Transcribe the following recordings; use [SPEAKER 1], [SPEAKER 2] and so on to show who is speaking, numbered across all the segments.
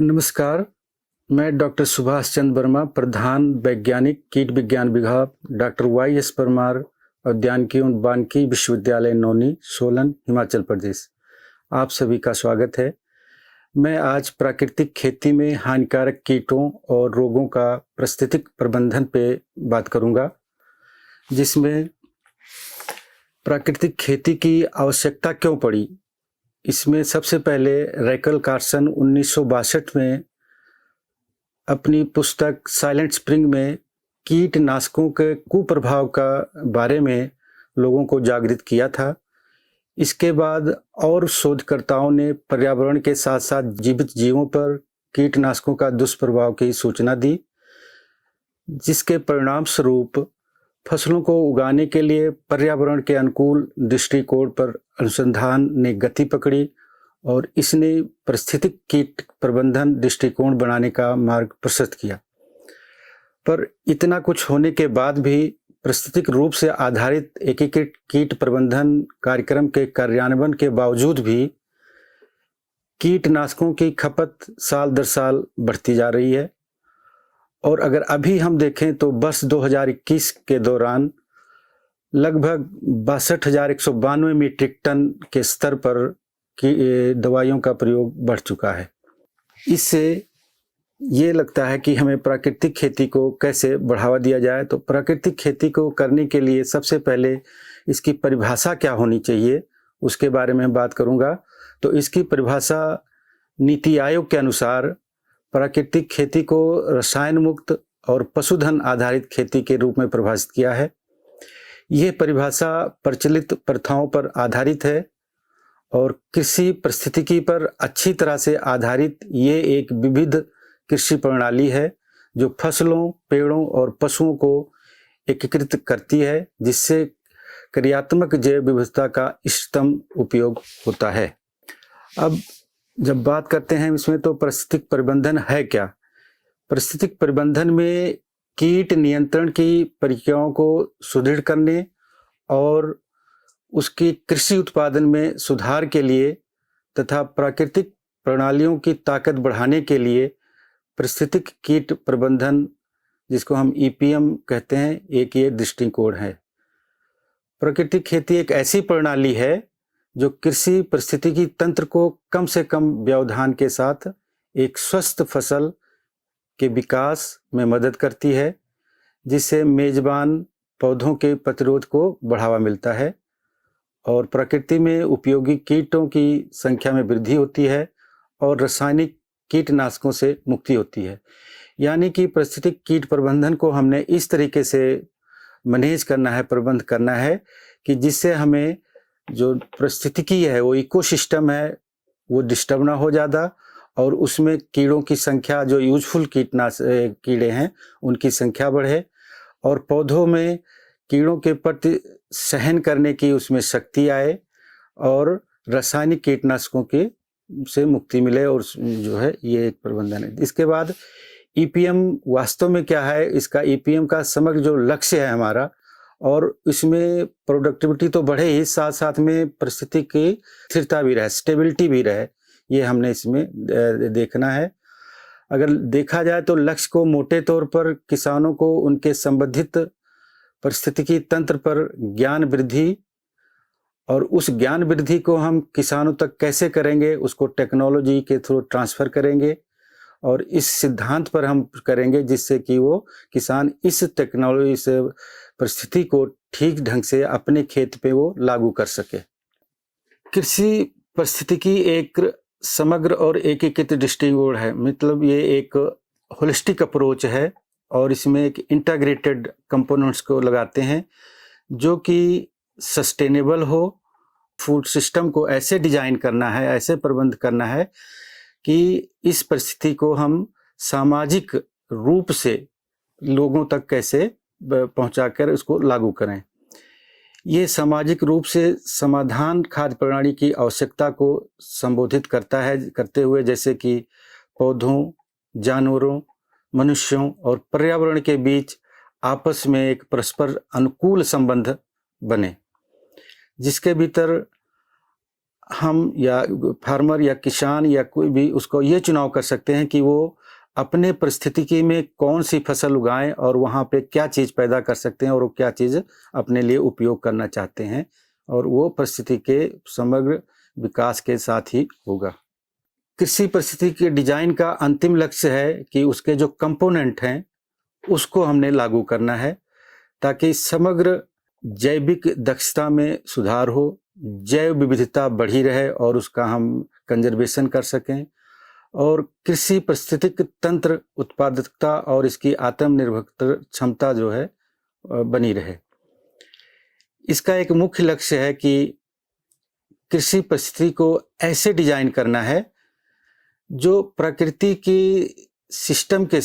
[SPEAKER 1] नमस्कार, मैं डॉक्टर सुभाष चंद्र वर्मा, प्रधान वैज्ञानिक कीट विज्ञान विभाग, डॉक्टर वाई.एस. परमार, उद्यानिकी एवं वानिकी विश्वविद्यालय नौनी, सोलन, हिमाचल प्रदेश। आप सभी का स्वागत है। मैं आज प्राकृतिक खेती में हानिकारक कीटों और रोगों का पारिस्थितिक प्रबंधन पे बात करूंगा, जिसमें प्राकृतिक खेती की आवश्यकता क्यों पड़ी। इसमें सबसे पहले रैकल कार्सन 1962 में अपनी पुस्तक साइलेंट स्प्रिंग में कीटनाशकों के कुप्रभाव का बारे में लोगों को जागृत किया था। इसके बाद और शोधकर्ताओं ने पर्यावरण के साथ साथ जीवित जीवों पर कीटनाशकों का दुष्प्रभाव की सूचना दी, जिसके परिणाम स्वरूप फसलों को उगाने के लिए पर्यावरण के अनुकूल दृष्टिकोण पर अनुसंधान ने गति पकड़ी और इसने पारिस्थितिक कीट प्रबंधन दृष्टिकोण बनाने का मार्ग प्रशस्त किया। पर इतना कुछ होने के बाद भी पारिस्थितिक रूप से आधारित एकीकृत कीट प्रबंधन कार्यक्रम के कार्यान्वयन के बावजूद भी कीटनाशकों की खपत साल दर साल बढ़ती जा रही है। और अगर अभी हम देखें तो वर्ष 2021 के दौरान लगभग 62,192 मीट्रिक टन के स्तर पर की दवाइयों का प्रयोग बढ़ चुका है। इससे ये लगता है कि हमें प्राकृतिक खेती को कैसे बढ़ावा दिया जाए। तो प्राकृतिक खेती को करने के लिए सबसे पहले इसकी परिभाषा क्या होनी चाहिए, उसके बारे में बात करूँगा। तो इसकी परिभाषा नीति आयोग के अनुसार प्राकृतिक खेती को रसायन मुक्त और पशुधन आधारित खेती के रूप में परिभाषित किया है। यह परिभाषा प्रचलित प्रथाओं पर आधारित है और कृषि पारिस्थितिकी पर अच्छी तरह से आधारित ये एक विविध कृषि प्रणाली है जो फसलों, पेड़ों और पशुओं को एकीकृत करती है, जिससे क्रियात्मक जैव विविधता का इष्टतम उपयोग होता है। अब जब बात करते हैं इसमें, तो पारिस्थितिक प्रबंधन है क्या। पारिस्थितिक प्रबंधन में कीट नियंत्रण की प्रक्रियाओं को सुदृढ़ करने और उसकी कृषि उत्पादन में सुधार के लिए तथा प्राकृतिक प्रणालियों की ताकत बढ़ाने के लिए पारिस्थितिक कीट प्रबंधन, जिसको हम EPM कहते हैं, एक ये दृष्टिकोण है। प्राकृतिक खेती एक ऐसी प्रणाली है जो कृषि पारिस्थितिकी तंत्र को कम से कम व्यवधान के साथ एक स्वस्थ फसल के विकास में मदद करती है, जिससे मेजबान पौधों के प्रतिरोध को बढ़ावा मिलता है और प्रकृति में उपयोगी कीटों की संख्या में वृद्धि होती है और रासायनिक कीटनाशकों से मुक्ति होती है। यानी कि पारिस्थितिक कीट प्रबंधन को हमने इस तरीके से मैनेज करना है, प्रबंध करना है कि जिससे हमें जो पारिस्थितिकी है, वो इकोसिस्टम है, वो डिस्टर्ब ना हो ज़्यादा और उसमें कीड़ों की संख्या, जो यूजफुल कीड़े हैं, उनकी संख्या बढ़े और पौधों में कीड़ों के प्रति सहन करने की उसमें शक्ति आए और रासायनिक कीटनाशकों की से मुक्ति मिले। और जो है ये एक प्रबंधन है। इसके बाद EPM वास्तव में क्या है, इसका EPM का समग्र जो लक्ष्य है हमारा, और इसमें प्रोडक्टिविटी तो बढ़े ही, साथ साथ में परिस्थिति की स्थिरता भी रहे, स्टेबिलिटी भी रहे, ये हमने इसमें देखना है। अगर देखा जाए तो लक्ष्य को मोटे तौर पर किसानों को उनके संबंधित पारिस्थितिकी तंत्र पर ज्ञान वृद्धि, और उस ज्ञान वृद्धि को हम किसानों तक कैसे करेंगे, उसको टेक्नोलॉजी के थ्रू ट्रांसफ़र करेंगे और इस सिद्धांत पर हम करेंगे जिससे कि वो किसान इस टेक्नोलॉजी से परिस्थिति को ठीक ढंग से अपने खेत पे वो लागू कर सके। कृषि पारिस्थितिकी एक समग्र और एकीकृत दृष्टिकोण है, मतलब ये एक होलिस्टिक अप्रोच है और इसमें एक इंटीग्रेटेड कंपोनेंट्स को लगाते हैं जो कि सस्टेनेबल हो। फूड सिस्टम को ऐसे डिजाइन करना है, ऐसे प्रबंध करना है कि इस परिस्थिति को हम सामाजिक रूप से लोगों तक कैसे पहुंचाकर उसको लागू करें। ये सामाजिक रूप से समाधान खाद्य प्रणाली की आवश्यकता को संबोधित करता है, करते हुए जैसे कि पौधों, जानवरों, मनुष्यों और पर्यावरण के बीच आपस में एक परस्पर अनुकूल संबंध बने, जिसके भीतर हम या फार्मर या किसान या कोई भी उसको ये चुनाव कर सकते हैं कि वो अपने परिस्थिति में कौन सी फसल उगाएं और वहाँ पे क्या चीज़ पैदा कर सकते हैं और वो क्या चीज़ अपने लिए उपयोग करना चाहते हैं, और वो परिस्थिति के समग्र विकास के साथ ही होगा। कृषि परिस्थिति के डिजाइन का अंतिम लक्ष्य है कि उसके जो कंपोनेंट हैं उसको हमने लागू करना है, ताकि समग्र जैविक दक्षता में सुधार हो, जैव विविधता बढ़ी रहे और उसका हम कंजर्वेशन कर सकें, और कृषि पारिस्थितिक तंत्र उत्पादकता और इसकी आत्मनिर्भर क्षमता जो है बनी रहे। इसका एक मुख्य लक्ष्य है कि कृषि परिस्थिति को ऐसे डिजाइन करना है जो प्राकृतिक सिस्टम के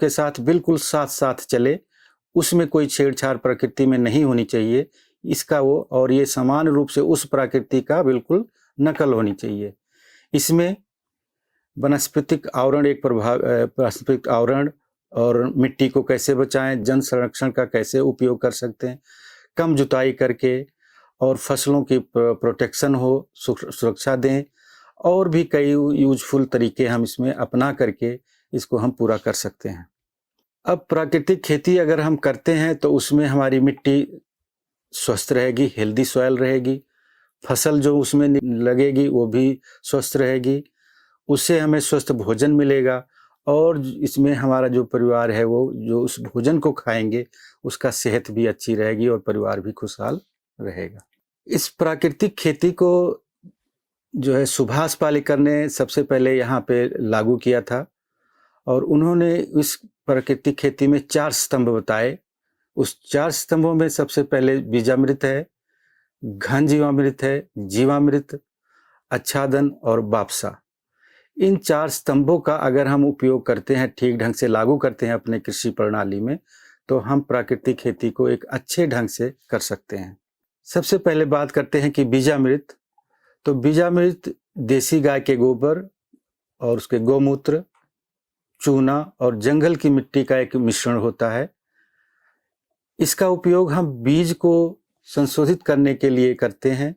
[SPEAKER 1] साथ बिल्कुल साथ साथ चले, उसमें कोई छेड़छाड़ प्रकृति में नहीं होनी चाहिए इसका वो, और ये समान रूप से उस प्रकृति का बिल्कुल नकल होनी चाहिए। इसमें वनस्पतिक आवरण और मिट्टी को कैसे बचाएं, जन संरक्षण का कैसे उपयोग कर सकते हैं, कम जुताई करके और फसलों की प्रोटेक्शन हो, सुरक्षा दें, और भी कई यूजफुल तरीके हम इसमें अपना करके इसको हम पूरा कर सकते हैं। अब प्राकृतिक खेती अगर हम करते हैं तो उसमें हमारी मिट्टी स्वस्थ रहेगी, हेल्दी सॉइल रहेगी, फसल जो उसमें लगेगी वो भी स्वस्थ रहेगी, उससे हमें स्वस्थ भोजन मिलेगा, और इसमें हमारा जो परिवार है वो जो उस भोजन को खाएंगे उसका सेहत भी अच्छी रहेगी और परिवार भी खुशहाल रहेगा। इस प्राकृतिक खेती को जो है सुभाष पालेकर ने सबसे पहले यहाँ पे लागू किया था, और उन्होंने इस प्राकृतिक खेती में 4 स्तंभ बताए। उस 4 स्तंभों में सबसे पहले बीजामृत है, घन जीवामृत है, जीवामृत, आच्छादन और वापसा। इन 4 स्तंभों का अगर हम उपयोग करते हैं, ठीक ढंग से लागू करते हैं अपने कृषि प्रणाली में, तो हम प्राकृतिक खेती को एक अच्छे ढंग से कर सकते हैं। सबसे पहले बात करते हैं कि बीजामृत। तो बीजामृत देसी गाय के गोबर और उसके गौमूत्र, चूना और जंगल की मिट्टी का एक मिश्रण होता है। इसका उपयोग हम बीज को संशोधित करने के लिए करते हैं।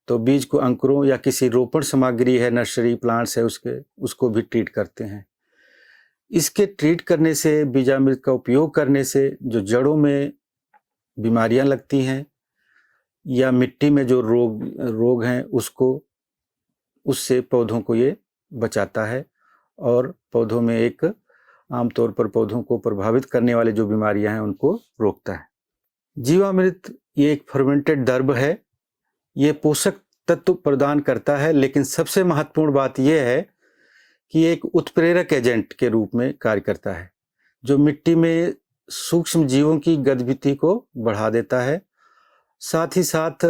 [SPEAKER 1] तो बीज को अंकुरों या किसी रोपण सामग्री है, नर्सरी प्लांट्स है उसको भी ट्रीट करते हैं। इसके ट्रीट करने से, बीजामृत का उपयोग करने से जो जड़ों में बीमारियां लगती हैं या मिट्टी में जो रोग हैं उससे पौधों को ये बचाता है, और पौधों में एक आमतौर पर पौधों को प्रभावित करने वाले जो बीमारियां हैं उनको रोकता है। जीवामृत ये एक फर्मेंटेड दर्भ है, ये पोषक तत्व प्रदान करता है, लेकिन सबसे महत्वपूर्ण बात यह है कि एक उत्प्रेरक एजेंट के रूप में कार्य करता है, जो मिट्टी में सूक्ष्म जीवों की गतिविधि को बढ़ा देता है। साथ ही साथ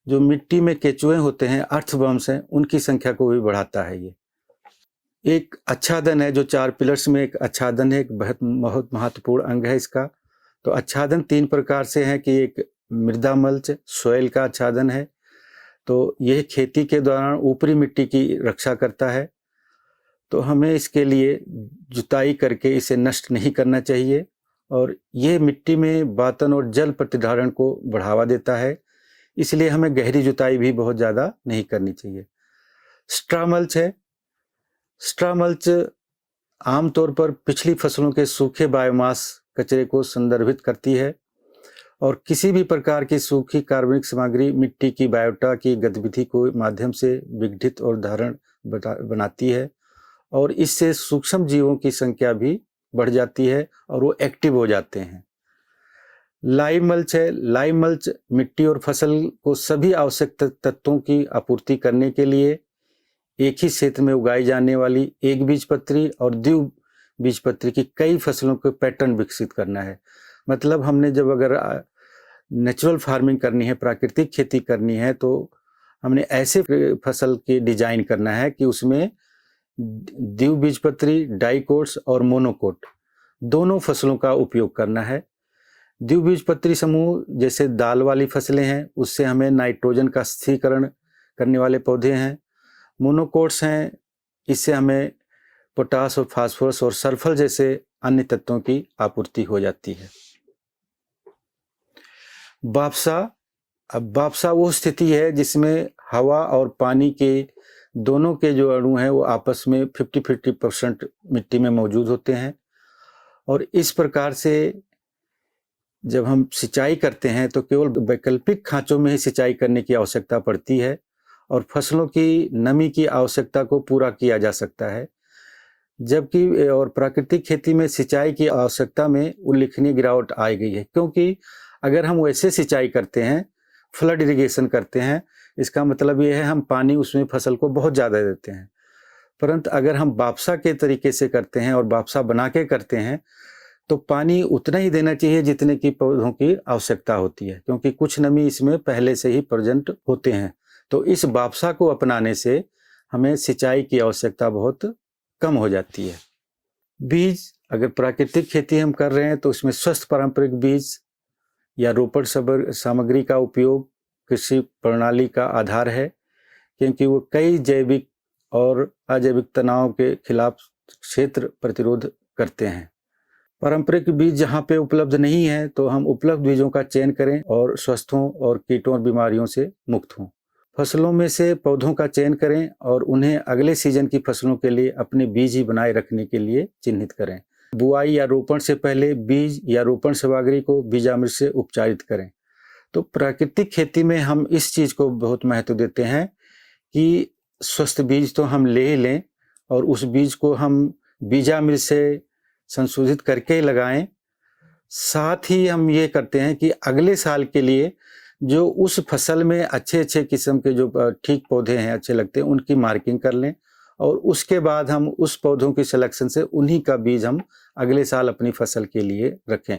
[SPEAKER 1] जो मिट्टी में केचुए होते हैं, अर्थवर्म्स हैं, उनकी संख्या को भी बढ़ाता है। ये एक आच्छादन है, जो 4 पिलर्स में एक आच्छादन है, एक बहुत महत्वपूर्ण अंग है इसका। तो आच्छादन 3 प्रकार से है कि एक मृदा मल्च, सॉइल का आच्छादन है, तो यह खेती के दौरान ऊपरी मिट्टी की रक्षा करता है। तो हमें इसके लिए जुताई करके इसे नष्ट नहीं करना चाहिए, और ये मिट्टी में वातन और जल प्रतिधारण को बढ़ावा देता है, इसलिए हमें गहरी जुताई भी बहुत ज़्यादा नहीं करनी चाहिए। स्ट्रा मल्च है। स्ट्रा मल्च आमतौर पर पिछली फसलों के सूखे बायोमास कचरे को संदर्भित करती है, और किसी भी प्रकार की सूखी कार्बनिक सामग्री मिट्टी की बायोटा की गतिविधि को माध्यम से विघटित और धारण बनाती है, और इससे सूक्ष्म जीवों की संख्या भी बढ़ जाती है और वो एक्टिव हो जाते हैं। लाइव मल्च है। लाइव मल्च मिट्टी और फसल को सभी आवश्यक तत्वों की आपूर्ति करने के लिए एक ही क्षेत्र में उगाई जाने वाली एक बीजपत्री और द्विबीजपत्री की कई फसलों के पैटर्न विकसित करना है। मतलब हमने जब अगर नेचुरल फार्मिंग करनी है, प्राकृतिक खेती करनी है, तो हमने ऐसे फसल की डिजाइन करना है कि उसमें द्विबीजपत्री, डाइकोट्स और मोनोकोट दोनों फसलों का उपयोग करना है। द्विबीजपत्री समूह जैसे दाल वाली फसलें हैं, उससे हमें नाइट्रोजन का स्थिरीकरण करने वाले पौधे हैं। मोनोकोट्स हैं, इससे हमें पोटास और फास्फोरस और सल्फर जैसे अन्य तत्वों की आपूर्ति हो जाती है। वापसा अब वापसा वो स्थिति है जिसमें हवा और पानी के दोनों के जो अणु हैं वो आपस में 50-50% मिट्टी में मौजूद होते हैं। और इस प्रकार से जब हम सिंचाई करते हैं तो केवल वैकल्पिक खांचों में ही सिंचाई करने की आवश्यकता पड़ती है और फसलों की नमी की आवश्यकता को पूरा किया जा सकता है। जबकि और प्राकृतिक खेती में सिंचाई की आवश्यकता में उल्लेखनीय गिरावट आ गई है, क्योंकि अगर हम वैसे सिंचाई करते हैं, फ्लड इरिगेशन करते हैं, इसका मतलब ये है हम पानी उसमें फसल को बहुत ज़्यादा देते हैं। परंतु अगर हम वापसा के तरीके से करते हैं और वापसा बना के करते हैं तो पानी उतना ही देना चाहिए जितने की पौधों की आवश्यकता होती है, क्योंकि कुछ नमी इसमें पहले से ही प्रेजेंट होते हैं। तो इस वापसा को अपनाने से हमें सिंचाई की आवश्यकता बहुत कम हो जाती है। बीज, अगर प्राकृतिक खेती हम कर रहे हैं तो उसमें स्वस्थ पारंपरिक बीज या रोपण सामग्री का उपयोग कृषि प्रणाली का आधार है, क्योंकि वो कई जैविक और अजैविक तनाव के खिलाफ क्षेत्र प्रतिरोध करते हैं। पारंपरिक बीज जहाँ पे उपलब्ध नहीं है तो हम उपलब्ध बीजों का चयन करें और स्वस्थ हों और कीटों और बीमारियों से मुक्त हों। फसलों में से पौधों का चयन करें और उन्हें अगले सीजन की फसलों के लिए अपने बीज ही बनाए रखने के लिए चिन्हित करें। बुआई या रोपण से पहले बीज या रोपण सामग्री को बीजामृत से उपचारित करें। तो प्राकृतिक खेती में हम इस चीज़ को बहुत महत्व देते हैं कि स्वस्थ बीज तो हम ले ही लें और उस बीज को हम बीजामृत से संशोधित करके लगाएं। साथ ही हम ये करते हैं कि अगले साल के लिए जो उस फसल में अच्छे किस्म के जो ठीक पौधे हैं, अच्छे लगते हैं, उनकी मार्किंग कर लें और उसके बाद हम उस पौधों की सिलेक्शन से उन्हीं का बीज हम अगले साल अपनी फसल के लिए रखें।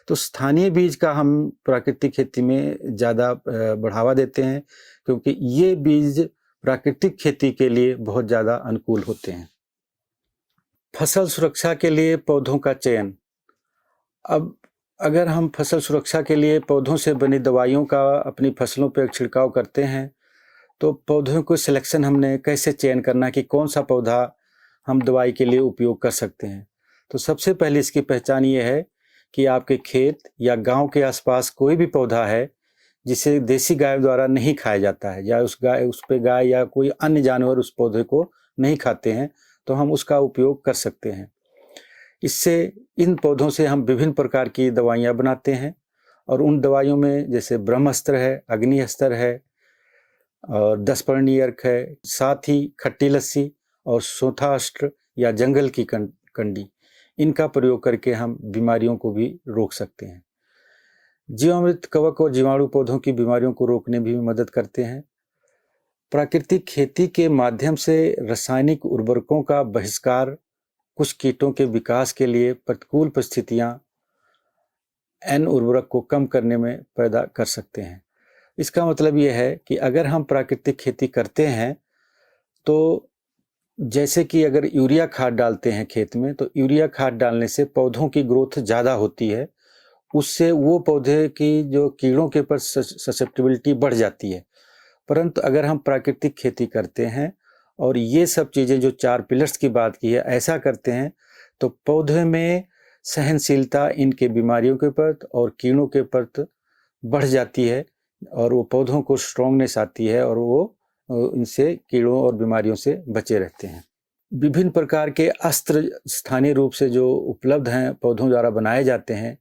[SPEAKER 1] तो स्थानीय बीज का हम प्राकृतिक खेती में ज़्यादा बढ़ावा देते हैं, क्योंकि ये बीज प्राकृतिक खेती के लिए बहुत ज़्यादा अनुकूल होते हैं। फसल सुरक्षा के लिए पौधों का चयन। अब अगर हम फसल सुरक्षा के लिए पौधों से बनी दवाइयों का अपनी फसलों पर छिड़काव करते हैं तो पौधों को सिलेक्शन हमने कैसे चयन करना कि कौन सा पौधा हम दवाई के लिए उपयोग कर सकते हैं। तो सबसे पहले इसकी पहचान ये है कि आपके खेत या गांव के आसपास कोई भी पौधा है जिसे देसी गाय द्वारा नहीं खाया जाता है या उस पे गाय या कोई अन्य जानवर उस पौधे को नहीं खाते हैं, तो हम उसका उपयोग कर सकते हैं। इससे इन पौधों से हम विभिन्न प्रकार की दवाइयाँ बनाते हैं और उन दवाइयों में जैसे ब्रह्मास्त्र है, अग्निअस्त्र है और 10 पर्णी अर्क है, साथ ही खट्टी लस्सी और सोथास्त्र या जंगल की कंडी, इनका प्रयोग करके हम बीमारियों को भी रोक सकते हैं। जीवामृत, कवक और जीवाणु पौधों की बीमारियों को रोकने में भी मदद करते हैं। प्राकृतिक खेती के माध्यम से रासायनिक उर्वरकों का बहिष्कार कुछ कीटों के विकास के लिए प्रतिकूल परिस्थितियां एन उर्वरक को कम करने में पैदा कर सकते हैं। इसका मतलब यह है कि अगर हम प्राकृतिक खेती करते हैं तो जैसे कि अगर यूरिया खाद डालते हैं खेत में, तो यूरिया खाद डालने से पौधों की ग्रोथ ज़्यादा होती है, उससे वो पौधे की जो कीड़ों के ऊपर ससेप्टिबिलिटी बढ़ जाती है। परंतु अगर हम प्राकृतिक खेती करते हैं और ये सब चीज़ें जो 4 पिलर्स की बात की है ऐसा करते हैं तो पौधे में सहनशीलता इनके बीमारियों के प्रति और कीड़ों के प्रति बढ़ जाती है और वो पौधों को स्ट्रॉन्गनेस आती है और वो इनसे कीड़ों और बीमारियों से बचे रहते हैं। विभिन्न प्रकार के अस्त्र स्थानीय रूप से जो उपलब्ध हैं पौधों द्वारा बनाए जाते हैं,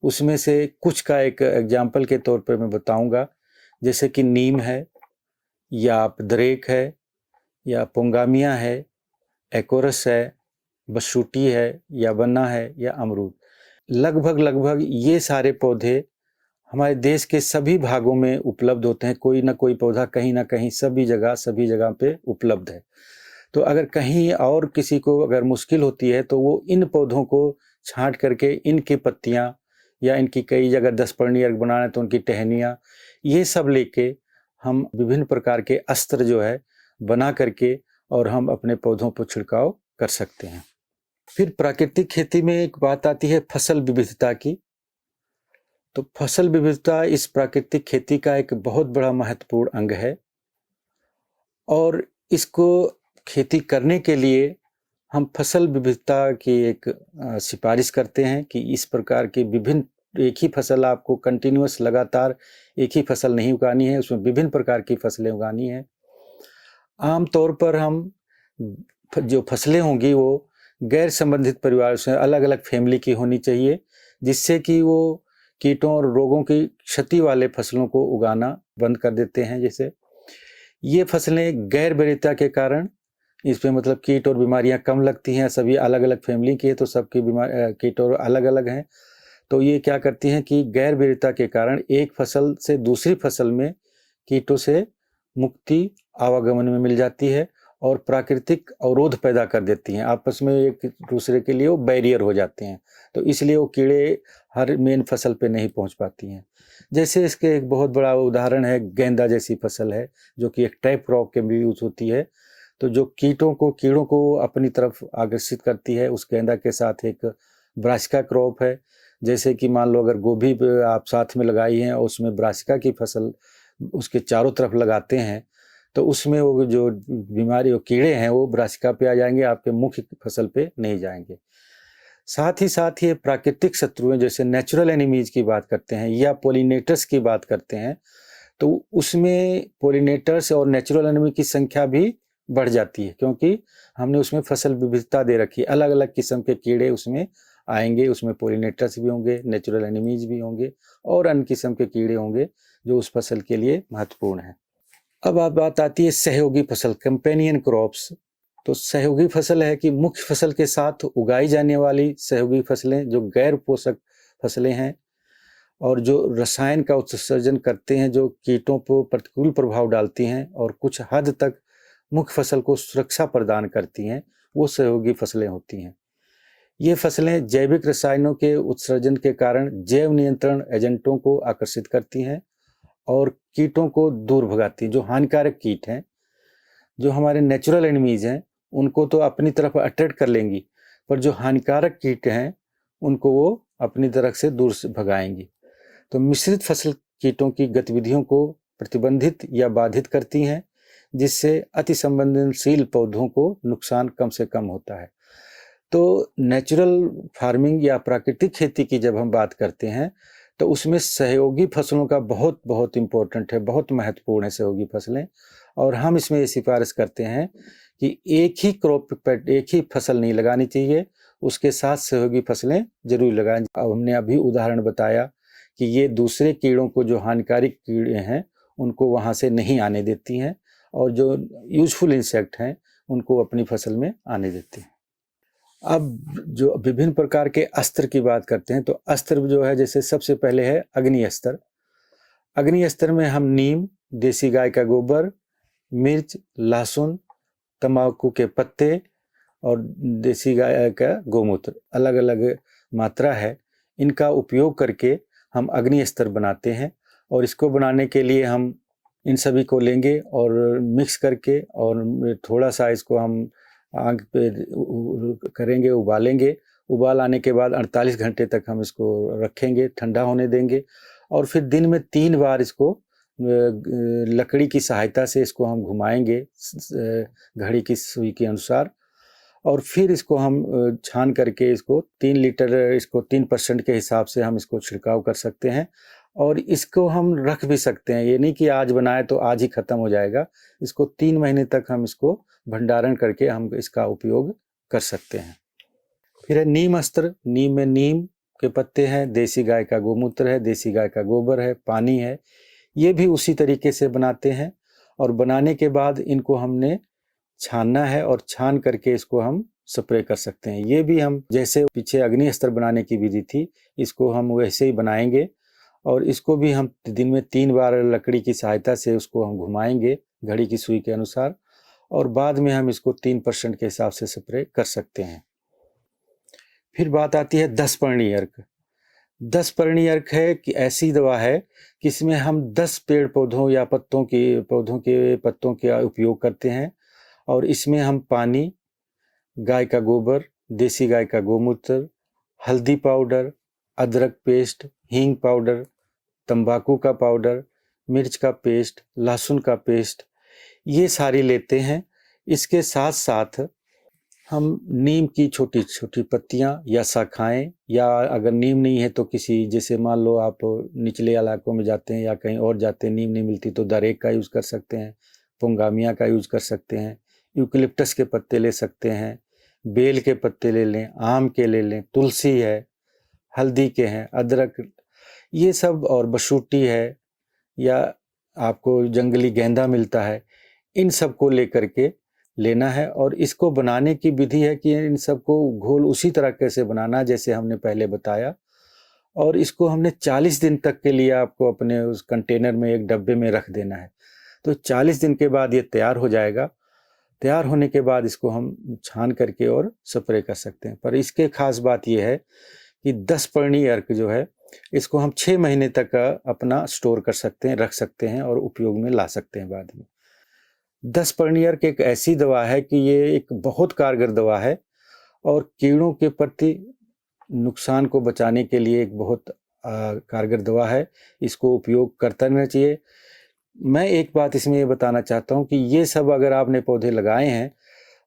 [SPEAKER 1] उसमें से कुछ का एक एग्जाम्पल के तौर पर मैं बताऊंगा, जैसे कि नीम है या दरेक है या पोंगामिया है, एकोरस है, बसूटी है या बन्ना है या अमरूद। लगभग ये सारे पौधे हमारे देश के सभी भागों में उपलब्ध होते हैं। कोई ना कोई पौधा कहीं ना कहीं सभी जगह पे उपलब्ध है। तो अगर कहीं और किसी को अगर मुश्किल होती है तो वो इन पौधों को छांट करके इनकी पत्तियां या इनकी कई जगह 10 पर्णी अर्क बनाना है तो उनकी टहनियाँ, ये सब लेके हम विभिन्न प्रकार के अस्त्र जो है बना करके और हम अपने पौधों पर छिड़काव कर सकते हैं। फिर प्राकृतिक खेती में एक बात आती है फसल विविधता की। तो फसल विविधता इस प्राकृतिक खेती का एक बहुत बड़ा महत्वपूर्ण अंग है और इसको खेती करने के लिए हम फसल विविधता की एक सिफारिश करते हैं कि इस प्रकार के विभिन्न एक ही फसल आपको कंटिन्यूअस लगातार एक ही फसल नहीं उगानी है, उसमें विभिन्न प्रकार की फसलें उगानी है। आम तौर पर हम जो फसलें होंगी वो गैर संबंधित परिवार से अलग अलग फैमिली की होनी चाहिए, जिससे कि वो कीटों और रोगों की क्षति वाले फसलों को उगाना बंद कर देते हैं। जैसे ये फसलें गैर वरीयता के कारण इसमें मतलब कीट और बीमारियां कम लगती हैं, सभी अलग अलग फैमिली की है तो सबकी कीट और अलग अलग हैं, तो ये क्या करती हैं कि गैर वरीयता के कारण एक फसल से दूसरी फसल में कीटों से मुक्ति आवागमन में मिल जाती है और प्राकृतिक अवरोध पैदा कर देती हैं, आपस में एक दूसरे के लिए वो बैरियर हो जाते हैं, तो इसलिए वो कीड़े हर मेन फसल पे नहीं पहुंच पाती हैं। जैसे इसके एक बहुत बड़ा उदाहरण है गेंदा जैसी फसल है, जो कि एक टाइप क्रॉप के भी यूज होती है, तो जो कीड़ों को अपनी तरफ आकर्षित करती है। उस गेंदा के साथ एक ब्रासिका क्रॉप है, जैसे कि मान लो अगर गोभी आप साथ में लगाई हैं और उसमें ब्रासिका की फसल उसके चारों तरफ लगाते हैं, तो उसमें वो जो बीमारी वो कीड़े हैं वो ब्रासिका पे आ जाएंगे, आपके मुख्य फसल पे नहीं जाएंगे। साथ ही प्राकृतिक शत्रुएं जैसे नेचुरल एनिमीज की बात करते हैं या पोलिनेटर्स की बात करते हैं, तो उसमें पोलिनेटर्स और नेचुरल एनिमी की संख्या भी बढ़ जाती है, क्योंकि हमने उसमें फसल विविधता दे रखी है, अलग अलग किस्म के कीड़े उसमें आएंगे, उसमें पोलिनेटर्स भी होंगे, नेचुरल एनिमीज भी होंगे और अन्य किस्म के कीड़े होंगे जो उस फसल के लिए महत्वपूर्ण है। अब बात आती है सहयोगी फसल, कंपेनियन क्रॉप्स। तो सहयोगी फसल है कि मुख्य फसल के साथ उगाई जाने वाली सहयोगी फसलें जो गैर पोषक फसलें हैं और जो रसायन का उत्सर्जन करते हैं, जो कीटों पर प्रतिकूल प्रभाव डालती हैं और कुछ हद तक मुख्य फसल को सुरक्षा प्रदान करती हैं, वो सहयोगी फसलें होती हैं। ये फसलें जैविक रसायनों के उत्सर्जन के कारण जैव नियंत्रण एजेंटों को आकर्षित करती हैं और कीटों को दूर भगाती हैं। जो हानिकारक कीट हैं, जो हमारे नेचुरल एनिमीज हैं, उनको तो अपनी तरफ अट्रैक्ट कर लेंगी, पर जो हानिकारक कीट हैं उनको वो अपनी तरफ से दूर से भगाएंगी। तो मिश्रित फसल कीटों की गतिविधियों को प्रतिबंधित या बाधित करती हैं, जिससे अति संवेदनशील पौधों को नुकसान कम से कम होता है। तो नेचुरल फार्मिंग या प्राकृतिक खेती की जब हम बात करते हैं तो उसमें सहयोगी फसलों का बहुत इम्पोर्टेंट है, बहुत महत्वपूर्ण है सहयोगी फसलें, और हम इसमें ये सिफारिश करते हैं कि एक ही क्रॉप पर एक ही फसल नहीं लगानी चाहिए, उसके साथ सहयोगी फसलें जरूर लगाएं। अब हमने अभी उदाहरण बताया कि ये दूसरे कीड़ों को, जो हानिकारक कीड़े हैं, उनको वहाँ से नहीं आने देती हैं और जो यूजफुल इंसेक्ट हैं उनको अपनी फसल में आने देती हैं। अब जो विभिन्न प्रकार के अस्त्र की बात करते हैं, तो अस्त्र जो है, जैसे सबसे पहले है अग्नि अस्त्र। अग्नि अस्त्र में हम नीम, देसी गाय का गोबर, मिर्च, लहसुन, तंबाकू के पत्ते और देसी गाय का गोमूत्र, अलग अलग मात्रा है, इनका उपयोग करके हम अग्नि अस्त्र बनाते हैं। और इसको बनाने के लिए हम इन सभी को लेंगे और मिक्स करके और थोड़ा सा इसको हम आग पे करेंगे, उबालेंगे। उबाल आने के बाद 48 घंटे तक हम इसको रखेंगे, ठंडा होने देंगे, और फिर दिन में 3 बार इसको लकड़ी की सहायता से इसको हम घुमाएंगे घड़ी की सुई के अनुसार, और फिर इसको हम छान करके इसको 3 लीटर, इसको 3% के हिसाब से हम इसको छिड़काव कर सकते हैं। और इसको हम रख भी सकते हैं, ये नहीं कि आज बनाए तो आज ही खत्म हो जाएगा, इसको 3 महीने तक हम इसको भंडारण करके हम इसका उपयोग कर सकते हैं। फिर है नीम अस्त्र। नीम में नीम के पत्ते हैं, देसी गाय का गोमूत्र है, देसी गाय का गोबर है, पानी है, ये भी उसी तरीके से बनाते हैं। और बनाने के बाद इनको हमने छानना है और छान करके इसको हम स्प्रे कर सकते हैं। ये भी हम जैसे पीछे अग्नि अस्त्र बनाने की विधि थी, इसको हम वैसे ही बनाएंगे, और इसको भी हम दिन में 3 बार लकड़ी की सहायता से उसको हम घुमाएंगे घड़ी की सुई के अनुसार, और बाद में हम इसको 3% के हिसाब से स्प्रे कर सकते हैं। फिर बात आती है 10 पर्णी अर्क। 10 पर्णी अर्क है कि ऐसी दवा है कि इसमें हम 10 पेड़ पौधों या पौधों के पत्तों का उपयोग करते हैं, और इसमें हम पानी, गाय का गोबर, देसी गाय का गोमूत्र, हल्दी पाउडर, अदरक पेस्ट, हींग पाउडर, तंबाकू का पाउडर, मिर्च का पेस्ट, लहसुन का पेस्ट, ये सारी लेते हैं। इसके साथ साथ हम नीम की छोटी छोटी पत्तियां या शाखाएं, या अगर नीम नहीं है तो किसी, जैसे मान लो आप निचले इलाकों में जाते हैं या कहीं और जाते हैं, नीम नहीं मिलती तो दरेक का यूज़ कर सकते हैं, पुंगामिया का यूज़ कर सकते हैं, यूकलिप्टस के पत्ते ले सकते हैं, बेल के पत्ते ले लें, आम के ले लें, तुलसी है, हल्दी के हैं, अदरक, ये सब, और बशुट्टी है, या आपको जंगली गेंदा मिलता है, इन सब को लेकर के लेना है। और इसको बनाने की विधि है कि इन सबको घोल उसी तरह कैसे बनाना जैसे हमने पहले बताया, और इसको हमने 40 दिन तक के लिए आपको अपने उस कंटेनर में, एक डब्बे में रख देना है। तो 40 दिन के बाद ये तैयार हो जाएगा। तैयार होने के बाद इसको हम छान करके और स्प्रे कर सकते हैं। पर इसके खास बात यह है कि 10 पर्णी अर्क जो है, इसको हम 6 महीने तक अपना स्टोर कर सकते हैं, रख सकते हैं और उपयोग में ला सकते हैं बाद में। 10 पर्णी अर्क एक ऐसी दवा है कि ये एक बहुत कारगर दवा है और कीड़ों के प्रति नुकसान को बचाने के लिए एक बहुत कारगर दवा है। इसको उपयोग करता रहना चाहिए। मैं एक बात इसमें ये बताना चाहता हूँ कि ये सब अगर आपने पौधे लगाए हैं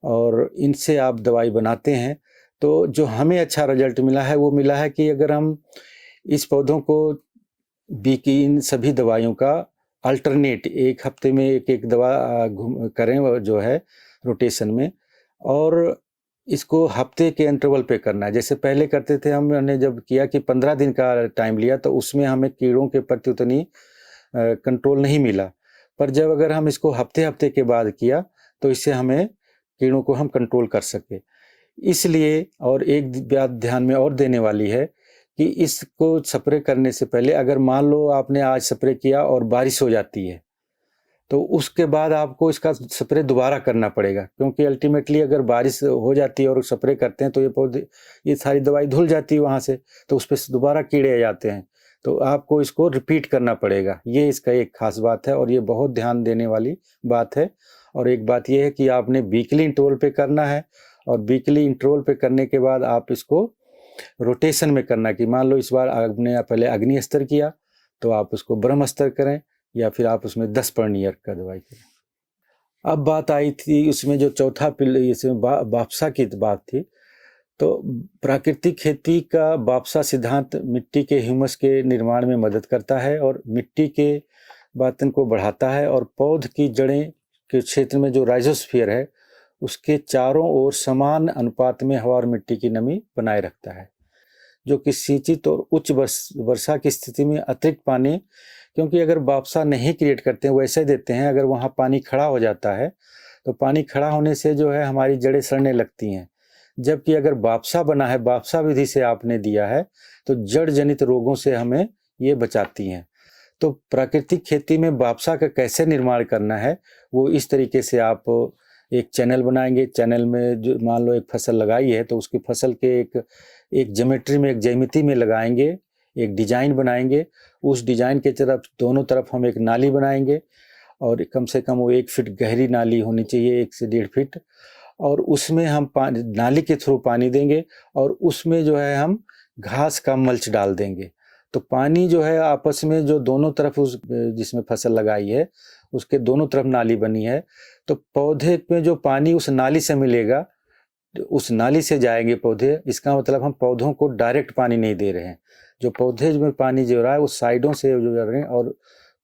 [SPEAKER 1] और इनसे आप दवाई बनाते हैं, तो जो हमें अच्छा रिजल्ट मिला है वो मिला है कि अगर हम इस पौधों को बीकी इन सभी दवाइयों का अल्टरनेट, एक हफ्ते में एक एक दवा करें जो है रोटेशन में, और इसको हफ्ते के इंटरवल पे करना है। जैसे पहले करते थे, हमने जब किया कि 15 दिन का टाइम लिया तो उसमें हमें कीड़ों के प्रति उतनी कंट्रोल नहीं मिला। पर जब अगर हम इसको हफ्ते हफ्ते के बाद किया तो इससे हमें कीड़ों को हम कंट्रोल कर सके। इसलिए, और एक बात ध्यान में और देने वाली है कि इसको स्प्रे करने से पहले, अगर मान लो आपने आज स्प्रे किया और बारिश हो जाती है तो उसके बाद आपको इसका स्प्रे दोबारा करना पड़ेगा, क्योंकि अल्टीमेटली अगर बारिश हो जाती है और स्प्रे करते हैं तो ये पौधे, ये सारी दवाई धुल जाती है वहाँ से, तो उस पर दोबारा कीड़े आ जाते हैं, तो आपको इसको रिपीट करना पड़ेगा। ये इसका एक खास बात है और ये बहुत ध्यान देने वाली बात है। और एक बात ये है कि आपने वीकली इंटरवल पे करना है, और वीकली इंटरवल पे करने के बाद आप इसको रोटेशन में करना, कि मान लो इस बार आपने पहले अग्नि अस्त्र किया तो आप उसको ब्रह्म अस्त्र करें, या फिर आप उसमें 10 पर्णी अर्क का दवाई करें। अब बात आई थी उसमें जो चौथा पिल, इसमें वापसा की बात थी, तो प्राकृतिक खेती का वापसा सिद्धांत मिट्टी के ह्यूमस के निर्माण में मदद करता है और मिट्टी के बातन को बढ़ाता है, और पौध की जड़ें के क्षेत्र में जो राइजोस्फीयर है उसके चारों ओर समान अनुपात में हवा और मिट्टी की नमी बनाए रखता है, जो कि सिंचित और उच्च वर्षा की स्थिति में अतिरिक्त पानी, क्योंकि अगर वापसा नहीं क्रिएट करते हैं, वैसे देते हैं, अगर वहाँ पानी खड़ा हो जाता है तो पानी खड़ा होने से जो है हमारी जड़ें सड़ने लगती हैं। जबकि अगर वापसा बना है, वापसा विधि से आपने दिया है, तो जड़ जनित रोगों से हमें ये बचाती हैं। तो प्राकृतिक खेती में वापसा का कैसे निर्माण करना है, वो इस तरीके से आप एक चैनल बनाएंगे। चैनल में जो मान लो एक फसल लगाई है तो उसकी फसल के एक ज्योमेट्री में, एक ज्यामिति में लगाएंगे, एक डिजाइन बनाएंगे। उस डिजाइन के तरफ दोनों तरफ हम एक नाली बनाएंगे, और कम से कम वो 1 फीट गहरी नाली होनी चाहिए, 1 से 1.5 फीट, और उसमें हम नाली के थ्रू पानी देंगे, और उसमें जो है हम घास का मल्च डाल देंगे। तो पानी जो है आपस में जो दोनों तरफ, उस जिसमें फसल लगाई है उसके दोनों तरफ नाली बनी है, तो पौधे में जो पानी उस नाली से मिलेगा, उस नाली से जाएंगे पौधे। इसका मतलब हम पौधों को डायरेक्ट पानी नहीं दे रहे हैं, जो पौधे में पानी जो रहा है वो साइडों से जो जा रहे हैं, और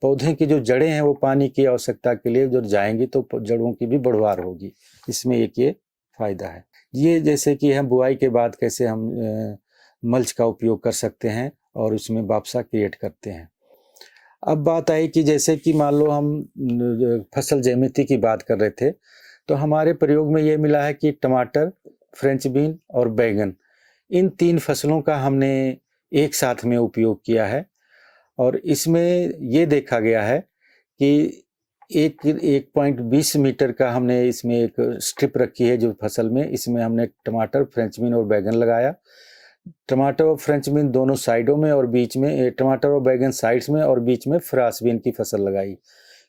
[SPEAKER 1] पौधे की जो जड़ें हैं वो पानी की आवश्यकता के लिए जो जाएंगी तो जड़ों की भी बढ़वार होगी। इसमें एक ये फायदा है। ये जैसे कि हम बुआई के बाद कैसे हम मल्च का उपयोग कर सकते हैं और उसमें वापसा क्रिएट करते हैं। अब बात आई कि जैसे कि मान लो हम फसल ज्यामिति की बात कर रहे थे, तो हमारे प्रयोग में ये मिला है कि टमाटर, फ्रेंच बीन और बैंगन, इन 3 फसलों का हमने एक साथ में उपयोग किया है। और इसमें ये देखा गया है कि 1.20 मीटर का हमने इसमें एक स्ट्रिप रखी है जो फसल में, इसमें हमने टमाटर, फ्रेंच बीन और बैंगन लगाया। टमाटर और फ्रेंच बीन दोनों साइडों में, और बीच में टमाटर और बैंगन साइड्स में, और बीच में फ्रांस बीन की फसल लगाई।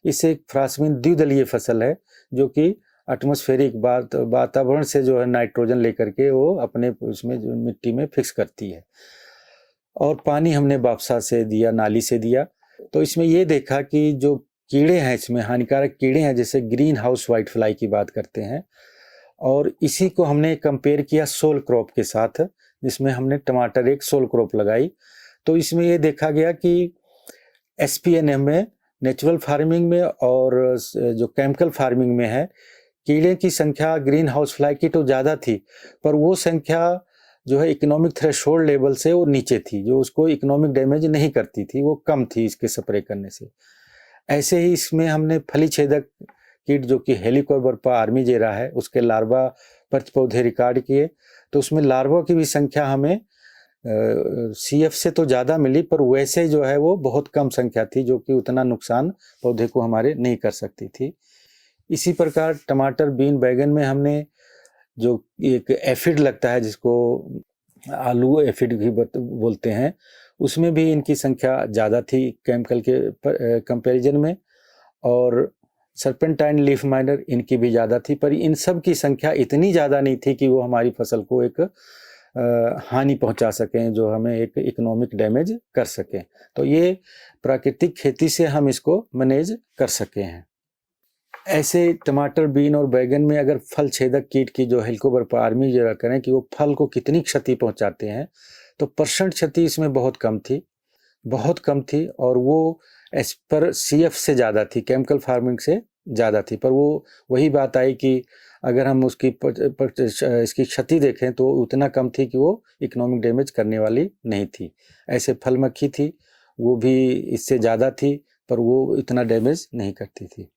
[SPEAKER 1] इससे फ्रांस बीन द्विदलीय फसल है जो कि एटमॉस्फेरिक वातावरण से जो है नाइट्रोजन लेकर के वो अपने उसमें जो मिट्टी में फिक्स करती है। और पानी हमने वापसा से दिया, नाली से दिया। तो इसमें ये देखा कि जो कीड़े हैं, इसमें हानिकारक कीड़े हैं, जैसे ग्रीन हाउस व्हाइट फ्लाई की बात करते हैं, और इसी को हमने कंपेयर किया सोल क्रॉप के साथ, जिसमें हमने टमाटर एक सोल क्रॉप लगाई। तो इसमें ये देखा गया कि SPNM में, नेचुरल फार्मिंग में और जो केमिकल फार्मिंग में है, कीड़े की संख्या ग्रीन हाउस फ्लाई की तो ज़्यादा थी, पर वो संख्या जो है इकोनॉमिक थ्रेशोल्ड लेवल से वो नीचे थी, जो उसको इकोनॉमिक डैमेज नहीं करती थी, वो कम थी इसके स्प्रे करने से। ऐसे ही इसमें हमने फली छेदक कीट जो कि हेलिकोबर्पा आर्मीजेरा है, उसके लार्वा पर्च पौधे रिकॉर्ड किए। तो उसमें लार्वा की भी संख्या हमें CF से तो ज़्यादा मिली, पर वैसे जो है वो बहुत कम संख्या थी, जो कि उतना नुकसान पौधे को हमारे नहीं कर सकती थी। इसी प्रकार टमाटर, बीन, बैगन में हमने जो एक एफिड लगता है, जिसको आलू एफिड भी बोलते हैं, उसमें भी इनकी संख्या ज़्यादा थी केमिकल के कंपैरिजन में। और सर्पेंटाइन लीफ माइनर, इनकी भी ज़्यादा थी, पर इन सब की संख्या इतनी ज़्यादा नहीं थी कि वो हमारी फसल को एक हानि पहुंचा सकें, जो हमें एक इकोनॉमिक डैमेज कर सकें। तो ये प्राकृतिक खेती से हम इसको मैनेज कर सके हैं। ऐसे टमाटर, बीन और बैगन में अगर फल छेदक कीट की जो हेलिकोबर्पा आर्मीजेरा करें कि वो फल को कितनी क्षति पहुंचाते हैं, तो परसेंट क्षति इसमें बहुत कम थी, बहुत कम थी, और वो एज पर CF से ज़्यादा थी, केमिकल फार्मिंग से ज़्यादा थी। पर वो वही बात आई कि अगर हम उसकी इसकी क्षति देखें तो उतना कम थी कि वो इकोनॉमिक डैमेज करने वाली नहीं थी। ऐसे फल मक्खी थी, वो भी इससे ज़्यादा थी, पर वो इतना डैमेज नहीं करती थी।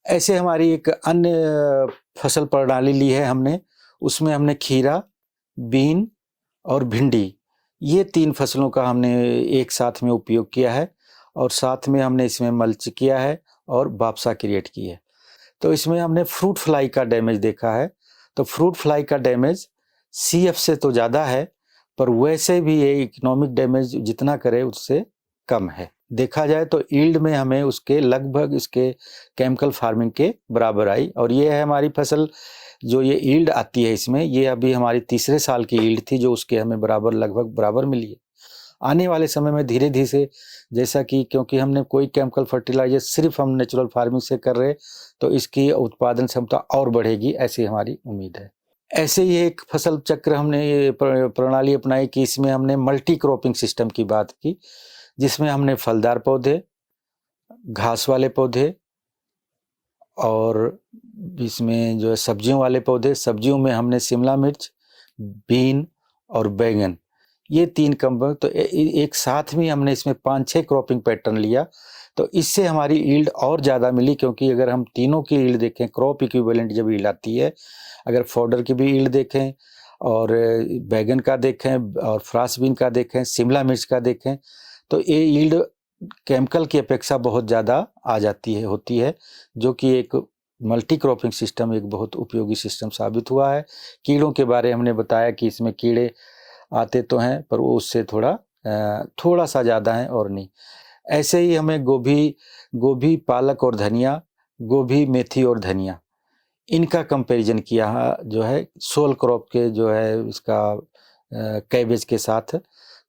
[SPEAKER 1] ऐसे हमारी एक अन्य फसल प्रणाली ली है हमने, उसमें हमने खीरा, बीन और भिंडी, ये 3 फसलों का हमने एक साथ में उपयोग किया है, और साथ में हमने इसमें मल्च किया है और बाप्सा क्रिएट की है। तो इसमें हमने फ्रूट फ्लाई का डैमेज देखा है। तो फ्रूट फ्लाई का डैमेज CF से तो ज़्यादा है, पर वैसे भी ये इकोनॉमिक डैमेज जितना करे उससे कम है। देखा जाए तो यील्ड में हमें उसके लगभग इसके केमिकल फार्मिंग के बराबर आई। और ये है हमारी फसल, जो ये यील्ड आती है इसमें, ये अभी हमारी तीसरे साल की यील्ड थी, जो उसके हमें बराबर लगभग बराबर मिली है। आने वाले समय में धीरे धीरे से, जैसा कि क्योंकि हमने कोई केमिकल फर्टिलाइजर सिर्फ हम नेचुरल फार्मिंग से कर रहे, तो इसकी उत्पादन क्षमता और बढ़ेगी, ऐसी हमारी उम्मीद है। ऐसे ही एक फसल चक्र हमने ये प्रणाली अपनाई कि इसमें हमने मल्टी क्रॉपिंग सिस्टम की बात की, जिसमें हमने फलदार पौधे, घास वाले पौधे और इसमें जो है सब्जियों वाले पौधे, सब्जियों में हमने शिमला मिर्च, बीन और बैगन, ये 3 कंबल, तो एक साथ में हमने इसमें 5-6 क्रॉपिंग पैटर्न लिया। तो इससे हमारी यील्ड और ज़्यादा मिली, क्योंकि अगर हम तीनों की यील्ड देखें, क्रॉप इक्विवेलेंट जब यील्ड आती है, अगर फॉडर की भी यील्ड देखें और बैगन का देखें और फ्रांस बीन का देखें, शिमला मिर्च का देखें, तो ये यील्ड केमिकल की अपेक्षा बहुत ज़्यादा आ जाती है, होती है, जो कि एक मल्टी क्रॉपिंग सिस्टम एक बहुत उपयोगी सिस्टम साबित हुआ है। कीड़ों के बारे हमने बताया कि इसमें कीड़े आते तो हैं, पर वो उससे थोड़ा सा ज़्यादा हैं और नहीं। ऐसे ही हमें गोभी, पालक और धनिया, गोभी, मेथी और धनिया, इनका कंपैरिजन किया जो है सोल क्रॉप के जो है इसका कैबेज के साथ,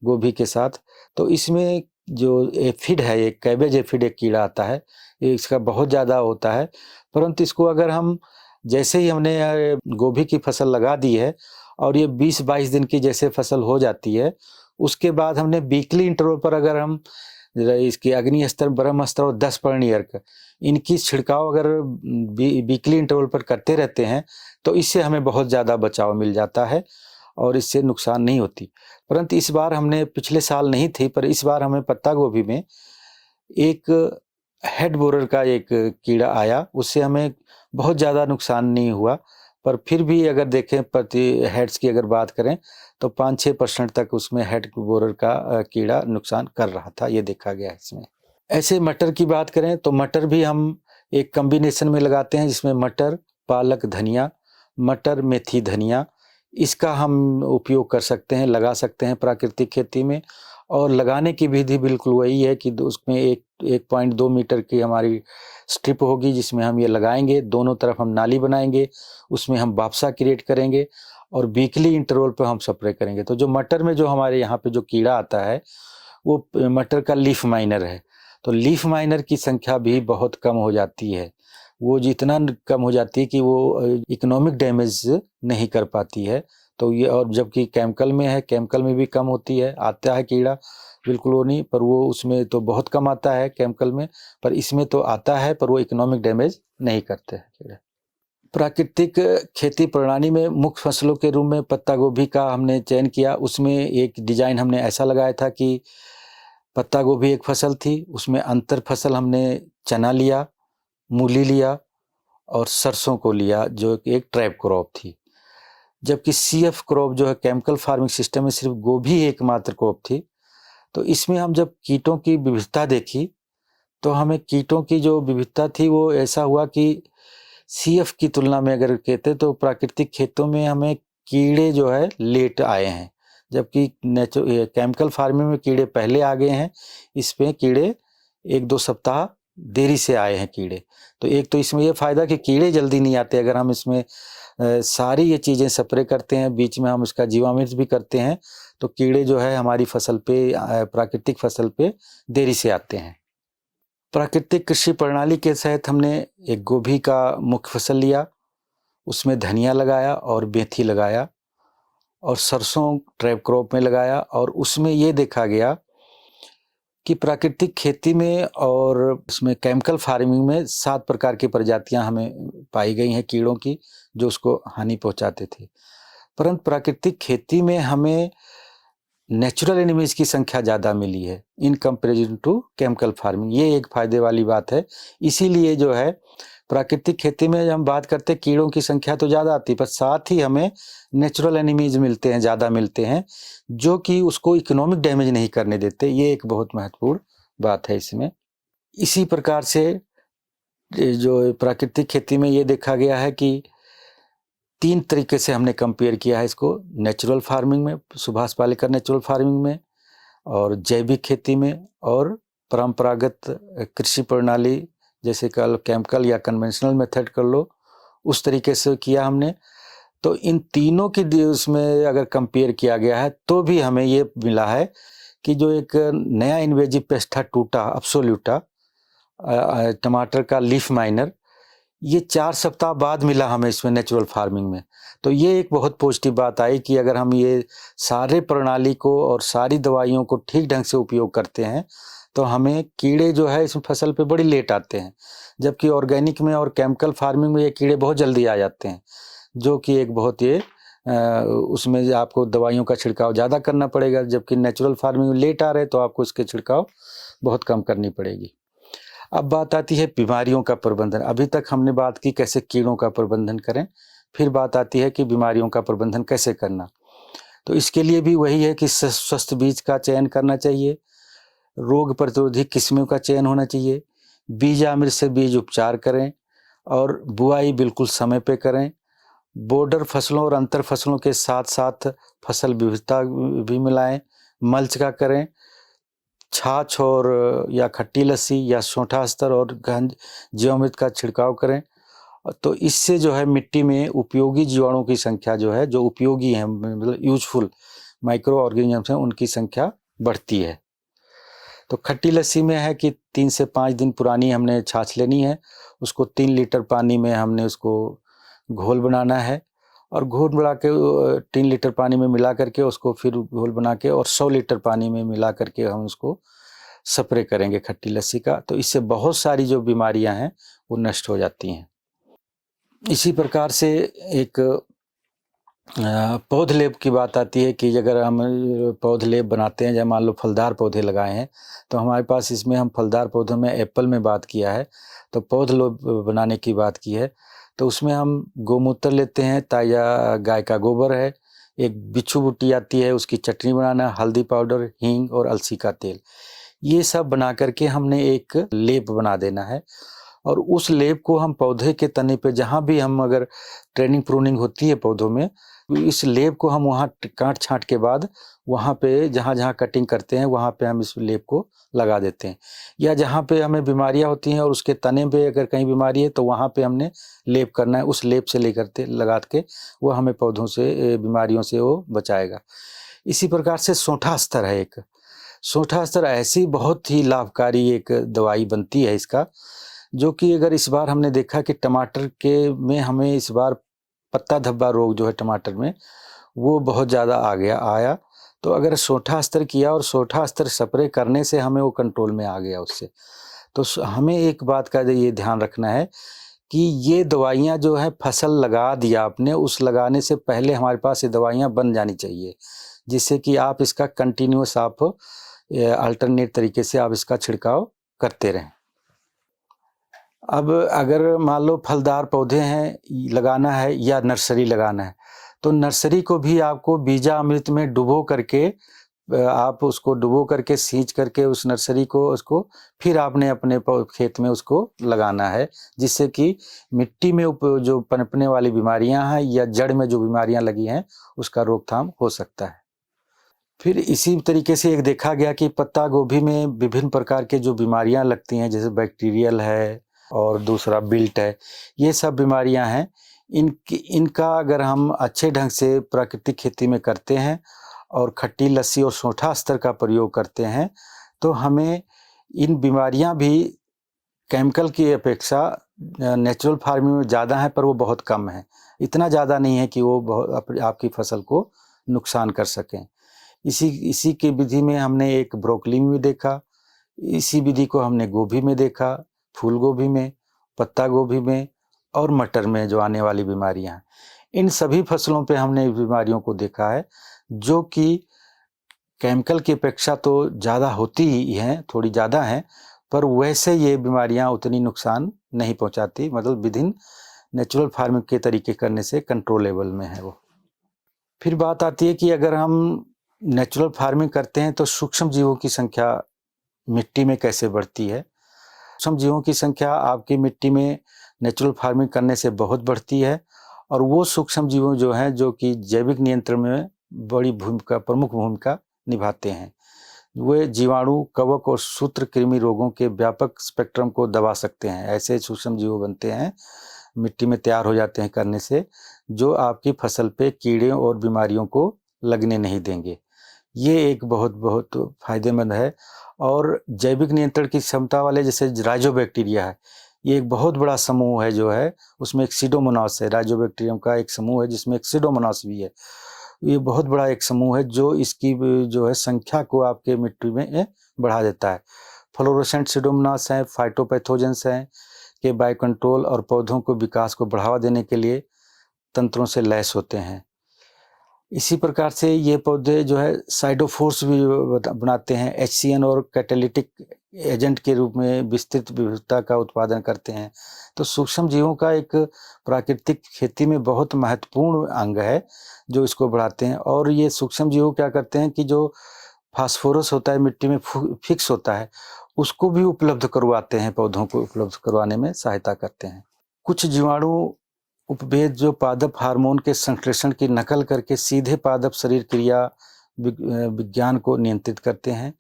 [SPEAKER 1] गोभी के साथ। तो इसमें जो एफिड है, एक कैबेज एफिड एक कीड़ा आता है, ये इसका बहुत ज़्यादा होता है, परंतु इसको अगर हम, जैसे ही हमने गोभी की फसल लगा दी है और ये 20-22 दिन की जैसे फसल हो जाती है, उसके बाद हमने वीकली इंटरवल पर अगर हम इसके अग्नि अस्त्र, ब्रह्मास्त्र और 10 पर्णियर्क, इनकी छिड़काव अगर वीकली इंटरवल पर करते रहते हैं, तो इससे हमें बहुत ज़्यादा बचाव मिल जाता है और इससे नुकसान नहीं होती। परंतु इस बार हमने, पिछले साल नहीं थी, पर इस बार हमें पत्ता गोभी में एक हेड बोरर का एक कीड़ा आया, उससे हमें बहुत ज़्यादा नुकसान नहीं हुआ, पर फिर भी अगर देखें प्रति हेड्स की अगर बात करें तो 5-6% तक उसमें हेड बोरर का कीड़ा नुकसान कर रहा था, ये देखा गया इसमें। ऐसे मटर की बात करें तो मटर भी हम एक कॉम्बिनेशन में लगाते हैं, जिसमें मटर, पालक, धनिया, मटर, मेथी, धनिया, इसका हम उपयोग कर सकते हैं, लगा सकते हैं प्राकृतिक खेती में। और लगाने की विधि बिल्कुल वही है कि उसमें 1.2 मीटर की हमारी स्ट्रिप होगी, जिसमें हम ये लगाएंगे, दोनों तरफ हम नाली बनाएंगे, उसमें हम बाप्सा क्रिएट करेंगे और वीकली इंटरवल पर हम स्प्रे करेंगे। तो जो मटर में जो हमारे यहाँ पे जो कीड़ा आता है, वो मटर का लीफ माइनर है, तो लीफ माइनर की संख्या भी बहुत कम हो जाती है। वो जितना कम हो जाती है कि वो इकोनॉमिक डैमेज नहीं कर पाती है। तो ये, और जबकि केमिकल में है, केमिकल में भी कम होती है, आता है कीड़ा, बिल्कुल वो नहीं, पर वो उसमें तो बहुत कम आता है केमिकल में, पर इसमें तो आता है, पर वो इकोनॉमिक डैमेज नहीं करते हैं कीड़े। प्राकृतिक खेती प्रणाली में मुख्य फसलों के रूप में पत्ता गोभी का हमने चयन किया। उसमें एक डिजाइन हमने ऐसा लगाया था कि पत्ता गोभी एक फसल थी, उसमें अंतर फसल हमने चना लिया, मूली लिया और सरसों को लिया, जो एक ट्रैप क्रॉप थी। जबकि सीएफ क्रॉप जो है केमिकल फार्मिंग सिस्टम में सिर्फ गोभी एकमात्र क्रॉप थी। तो इसमें हम जब कीटों की विविधता देखी तो हमें कीटों की जो विविधता थी वो ऐसा हुआ कि सीएफ की तुलना में अगर कहते तो प्राकृतिक खेतों में हमें कीड़े जो है लेट आए हैं, जबकि केमिकल फार्मिंग में कीड़े पहले आ गए हैं। इसमें कीड़े 1-2 सप्ताह देरी से आए हैं कीड़े। तो एक तो इसमें ये फायदा कि कीड़े जल्दी नहीं आते, अगर हम इसमें सारी ये चीज़ें स्प्रे करते हैं, बीच में हम इसका जीवामृत भी करते हैं, तो कीड़े जो है हमारी फसल पे, प्राकृतिक फसल पे देरी से आते हैं। प्राकृतिक कृषि प्रणाली के तहत हमने एक गोभी का मुख्य फसल लिया, उसमें धनिया लगाया और मेथी लगाया और सरसों ट्रैप क्रॉप में लगाया। और उसमें ये देखा गया कि प्राकृतिक खेती में और उसमें केमिकल फार्मिंग में 7 प्रकार की प्रजातियां हमें पाई गई हैं कीड़ों की, जो उसको हानि पहुंचाते थे। परंतु प्राकृतिक खेती में हमें नेचुरल एनिमीज की संख्या ज़्यादा मिली है in comparison to chemical farming. ये एक फायदे वाली बात है। इसीलिए जो है प्राकृतिक खेती में जब हम बात करते हैं कीड़ों की संख्या तो ज़्यादा आती है, पर साथ ही हमें नेचुरल एनिमीज मिलते हैं, ज़्यादा मिलते हैं, जो कि उसको इकोनॉमिक डैमेज नहीं करने देते। ये एक बहुत महत्वपूर्ण बात है इसमें। इसी प्रकार से जो प्राकृतिक खेती में ये देखा गया है कि 3 तरीके से हमने कंपेयर किया है इसको, नेचुरल फार्मिंग में, सुभाष पालेकर नेचुरल फार्मिंग में, और जैविक खेती में, और परंपरागत कृषि प्रणाली जैसे कल केमिकल या कन्वेंशनल मेथड कर लो, उस तरीके से किया हमने। तो इन तीनों की उसमें अगर कंपेयर किया गया है तो भी हमें ये मिला है कि जो एक नया इन्वेजिव पेस्ट था टूटा अब्सोल्यूटा, टमाटर का लीफ माइनर, ये 4 सप्ताह बाद मिला हमें इसमें नेचुरल फार्मिंग में। तो ये एक बहुत पॉजिटिव बात आई कि अगर हम ये सारे प्रणाली को और सारी दवाइयों को ठीक ढंग से उपयोग करते हैं तो हमें कीड़े जो है इसमें फसल पे बड़ी लेट आते हैं, जबकि ऑर्गेनिक में और केमिकल फार्मिंग में ये कीड़े बहुत जल्दी आ जाते हैं, जो कि एक बहुत ये उसमें आपको दवाइयों का छिड़काव ज़्यादा करना पड़ेगा, जबकि नेचुरल फार्मिंग में लेट आ रहे तो आपको इसके छिड़काव बहुत कम करनी पड़ेगी। अब बात आती है बीमारियों का प्रबंधन। अभी तक हमने बात की कैसे कीड़ों का प्रबंधन करें, फिर बात आती है कि बीमारियों का प्रबंधन कैसे करना। तो इसके लिए भी वही है कि स्वस्थ बीज का चयन करना चाहिए, रोग प्रतिरोधी किस्मों का चयन होना चाहिए, बीजामृत से बीज उपचार करें और बुआई बिल्कुल समय पे करें। बॉर्डर फसलों और अंतर फसलों के साथ साथ फसल विविधता भी मिलाएं, मल्च का करें, छाछ और या खट्टी लस्सी या सोंठा अस्तर और घन जीवामृत का छिड़काव करें। तो इससे जो है मिट्टी में उपयोगी जीवाणुओं की संख्या जो है, जो उपयोगी हैं, मतलब यूजफुल माइक्रो ऑर्गेनिजम्स हैं, उनकी संख्या बढ़ती है। तो खट्टी लस्सी में है कि 3 से 5 दिन पुरानी हमने छाछ लेनी है, उसको 3 लीटर पानी में हमने उसको घोल बनाना है और घोल बना के 3 लीटर पानी में मिला करके उसको फिर घोल बना के और 100 लीटर पानी में मिला करके हम उसको स्प्रे करेंगे खट्टी लस्सी का। तो इससे बहुत सारी जो बीमारियां हैं वो नष्ट हो जाती हैं। इसी प्रकार से एक पौध लेप की बात आती है कि अगर हम पौध लेप बनाते हैं, जैसे मान लो फलदार पौधे लगाए हैं, तो हमारे पास इसमें हम फलदार पौधों में एप्पल में बात किया है, तो पौध लेप बनाने की बात की है। तो उसमें हम गोमूत्र लेते हैं, ताज़ा गाय का गोबर है, एक बिच्छू बुट्टी आती है, उसकी चटनी बनाना, हल्दी पाउडर, हींग और अलसी का तेल, ये सब बना करके हमने एक लेप बना देना है। और उस लेप को हम पौधे के तने पे, जहाँ भी हम अगर ट्रेनिंग प्रूनिंग होती है पौधों में, इस लेप को हम वहाँ काट छांट के बाद वहाँ पे जहाँ जहाँ कटिंग करते हैं वहाँ पे हम इस लेप को लगा देते हैं। या जहाँ पे हमें बीमारियाँ होती हैं और उसके तने पे अगर कहीं बीमारी है तो वहाँ पे हमने लेप करना है, उस लेप से लेकर लगा के वो हमें पौधों से बीमारियों से वो बचाएगा। इसी प्रकार से सोंठा अस्तर है एक, सोंठा अस्तर ऐसी बहुत ही लाभकारी एक दवाई बनती है इसका, जो कि अगर इस बार हमने देखा कि टमाटर के में हमें इस बार पत्ता धब्बा रोग जो है टमाटर में वो बहुत ज़्यादा आया। तो अगर सोठा स्तर किया और सोठा स्तर स्प्रे करने से हमें वो कंट्रोल में आ गया उससे। तो हमें एक बात का ये ध्यान रखना है कि ये दवाइयाँ जो है फसल लगा दिया आपने, उस लगाने से पहले हमारे पास ये दवाइयाँ बन जानी चाहिए, जिससे कि आप इसका कंटिन्यूअस आप अल्टरनेट तरीके से आप इसका छिड़काव करते रहें। अब अगर मान लो फलदार पौधे हैं लगाना है या नर्सरी लगाना है, तो नर्सरी को भी आपको बीजामृत में डुबो करके आप उसको डुबो करके सींच करके उस नर्सरी को उसको फिर आपने अपने खेत में उसको लगाना है, जिससे कि मिट्टी में जो पनपने वाली बीमारियां हैं या जड़ में जो बीमारियां लगी हैं उसका रोकथाम हो सकता है। फिर इसी तरीके से एक देखा गया कि पत्ता गोभी में विभिन्न प्रकार के जो बीमारियां लगती हैं, जैसे बैक्टीरियल है और दूसरा बिल्ट है, ये सब बीमारियां हैं। इनका अगर हम अच्छे ढंग से प्राकृतिक खेती में करते हैं और खट्टी लस्सी और सोठा स्तर का प्रयोग करते हैं, तो हमें इन बीमारियां भी केमिकल की अपेक्षा नेचुरल फार्मिंग में ज़्यादा है, पर वो बहुत कम है। इतना ज़्यादा नहीं है कि वो आपकी फसल को नुकसान कर सकें। इसी के विधि में हमने एक ब्रोकली में भी देखा, इसी विधि को हमने गोभी में देखा, फूल गोभी में, पत्ता गोभी में और मटर में जो आने वाली बीमारियां हैं, इन सभी फसलों पे हमने बीमारियों को देखा है, जो कि केमिकल की अपेक्षा तो ज़्यादा होती ही हैं, थोड़ी ज़्यादा हैं, पर वैसे ये बीमारियां उतनी नुकसान नहीं पहुंचाती, मतलब विदिन नेचुरल फार्मिंग के तरीके करने से कंट्रोलेबल में है वो। फिर बात आती है कि अगर हम नेचुरल फार्मिंग करते हैं तो सूक्ष्म जीवों की संख्या मिट्टी में कैसे बढ़ती है। सूक्ष्म जीवों की संख्या आपकी मिट्टी में नेचुरल फार्मिंग करने से बहुत बढ़ती है, और वो सूक्ष्म जीवों जो हैं जो कि जैविक नियंत्रण में प्रमुख भूमिका निभाते हैं। वे जीवाणु, कवक और सूत्रकृमि रोगों के व्यापक स्पेक्ट्रम को दबा सकते हैं। ऐसे सूक्ष्म जीव बनते हैं, मिट्टी में तैयार हो जाते हैं करने से, जो आपकी फसल पे कीड़े और बीमारियों को लगने नहीं देंगे। ये एक बहुत फायदेमंद है। और जैविक नियंत्रण की क्षमता वाले जैसे राइजोबैक्टीरिया है, ये एक बहुत बड़ा समूह है जो है, उसमें एक सीडोमोनास है, राइजोबैक्टीरियम का एक समूह है जिसमें एक सीडोमोनास भी है। ये बहुत बड़ा एक समूह है जो इसकी जो है संख्या को आपके मिट्टी में बढ़ा देता है। फ्लोरोसेंट सीडोमोनास हैं, फाइटोपैथोजेंस हैं के बायो कंट्रोल और पौधों को विकास को बढ़ावा देने के लिए तंत्रों से लैस होते हैं। इसी प्रकार से ये पौधे जो है साइडोफोर्स भी बनाते हैं, HCN और कैटालिटिक एजेंट के रूप में विस्तृत विविधता का उत्पादन करते हैं। तो सूक्ष्म जीवों का एक प्राकृतिक खेती में बहुत महत्वपूर्ण अंग है जो इसको बढ़ाते हैं। और ये सूक्ष्म जीव क्या करते हैं कि जो फास्फोरस होता है मिट्टी में फिक्स होता है, उसको भी उपलब्ध करवाते हैं, पौधों को उपलब्ध करवाने में सहायता करते हैं। कुछ जीवाणु उपभेद जो पादप हार्मोन के संश्लेषण की नकल करके सीधे पादप शरीर क्रिया विज्ञान को नियंत्रित करते हैं,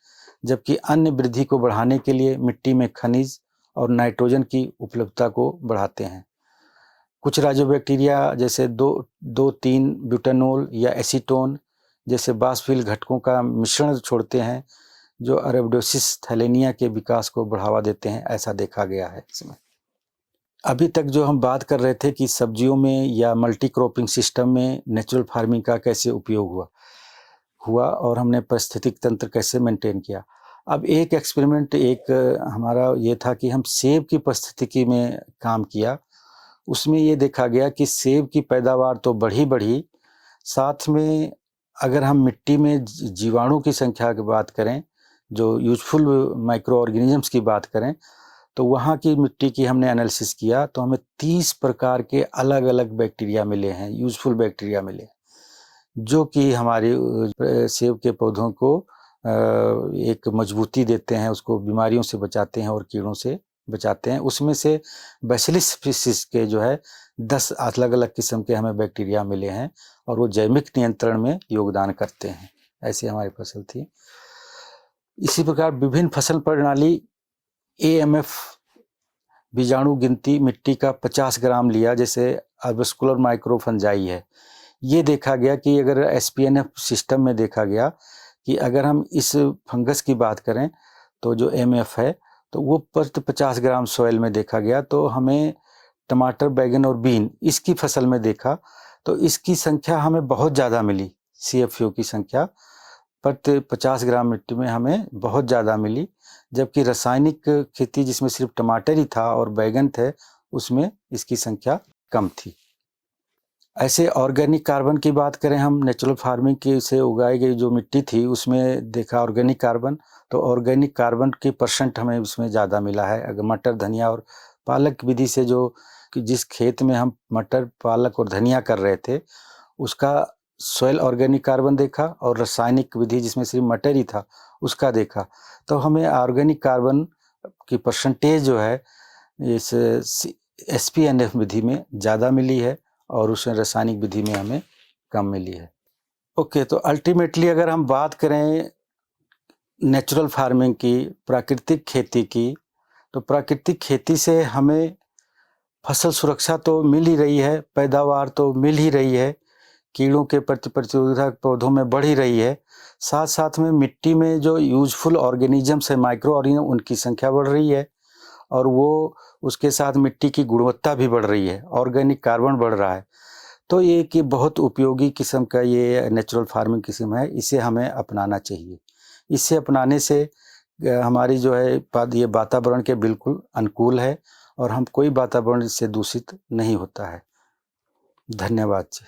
[SPEAKER 1] जबकि अन्य वृद्धि को बढ़ाने के लिए मिट्टी में खनिज और नाइट्रोजन की उपलब्धता को बढ़ाते हैं। कुछ राइजोबैक्टीरिया जैसे 2,3 ब्यूटानोल या एसीटोन जैसे बासफील घटकों का मिश्रण छोड़ते हैं, जो अरेबिडोसिस थैलेनिया के विकास को बढ़ावा देते हैं, ऐसा देखा गया है इसमें। अभी तक जो हम बात कर रहे थे कि सब्जियों में या मल्टी क्रॉपिंग सिस्टम में नेचुरल फार्मिंग का कैसे उपयोग हुआ और हमने पारिस्थितिक तंत्र कैसे मेंटेन किया। अब एक एक्सपेरिमेंट हमारा ये था कि हम सेब की पारिस्थितिकी में काम किया। उसमें ये देखा गया कि सेब की पैदावार तो बढ़ी, साथ में अगर हम मिट्टी में जीवाणु की संख्या की बात करें, जो यूजफुल माइक्रो ऑर्गेनिजम्स की बात करें, तो वहाँ की मिट्टी की हमने एनालिसिस किया तो हमें 30 प्रकार के अलग अलग बैक्टीरिया मिले हैं, यूजफुल बैक्टीरिया मिले, जो कि हमारे सेब के पौधों को एक मजबूती देते हैं, उसको बीमारियों से बचाते हैं और कीड़ों से बचाते हैं। उसमें से बैसिलस स्पीशीज के जो है 10 अलग अलग किस्म के हमें बैक्टीरिया मिले हैं और वो जैविक नियंत्रण में योगदान करते हैं। ऐसी हमारी फसल थी। इसी प्रकार विभिन्न फसल प्रणाली AMF बीजाणु गिनती मिट्टी का 50 ग्राम लिया, जैसे अर्बस्कुलर माइक्रोफंजाई है। ये देखा गया कि अगर SPNF सिस्टम में देखा गया कि अगर हम इस फंगस की बात करें तो जो MF है तो वो प्रति 50 ग्राम सॉइल में देखा गया। तो हमें टमाटर, बैगन और बीन इसकी फसल में देखा तो इसकी संख्या हमें बहुत ज़्यादा मिली। CFU की संख्या प्रति 50 ग्राम मिट्टी में हमें बहुत ज़्यादा मिली, जबकि रासायनिक खेती जिसमें सिर्फ टमाटर ही था और बैगन थे उसमें इसकी संख्या कम थी। ऐसे ऑर्गेनिक कार्बन की बात करें, हम नेचुरल फार्मिंग की से उगाई गई जो मिट्टी थी उसमें देखा ऑर्गेनिक कार्बन, तो ऑर्गेनिक कार्बन की % हमें उसमें ज़्यादा मिला है। अगर मटर, धनिया और पालक विधि से जो कि जिस खेत में हम मटर, पालक और धनिया कर रहे थे उसका सॉइल ऑर्गेनिक कार्बन देखा, और रासायनिक विधि जिसमें सिर्फ मटर ही था उसका देखा, तो हमें ऑर्गेनिक कार्बन की % जो है इस SPNF विधि में ज़्यादा मिली है और उसमें रासायनिक विधि में हमें कम मिली है। ओके, तो अल्टीमेटली अगर हम बात करें नेचुरल फार्मिंग की, प्राकृतिक खेती की, तो प्राकृतिक खेती से हमें फसल सुरक्षा तो मिल ही रही है, पैदावार तो मिल ही रही है, कीड़ों के प्रति प्रतिरोधक पौधों में बढ़ ही रही है, साथ साथ में मिट्टी में जो यूजफुल ऑर्गेनिजम्स है, माइक्रो ऑर्गेनिज्म, उनकी संख्या बढ़ रही है, और वो उसके साथ मिट्टी की गुणवत्ता भी बढ़ रही है, ऑर्गेनिक कार्बन बढ़ रहा है। तो ये कि बहुत उपयोगी किस्म का ये नेचुरल फार्मिंग किस्म है, इसे हमें अपनाना चाहिए। इसे अपनाने से हमारी जो है ये वातावरण के बिल्कुल अनुकूल है और हम कोई वातावरण इससे दूषित नहीं होता है। धन्यवाद जी।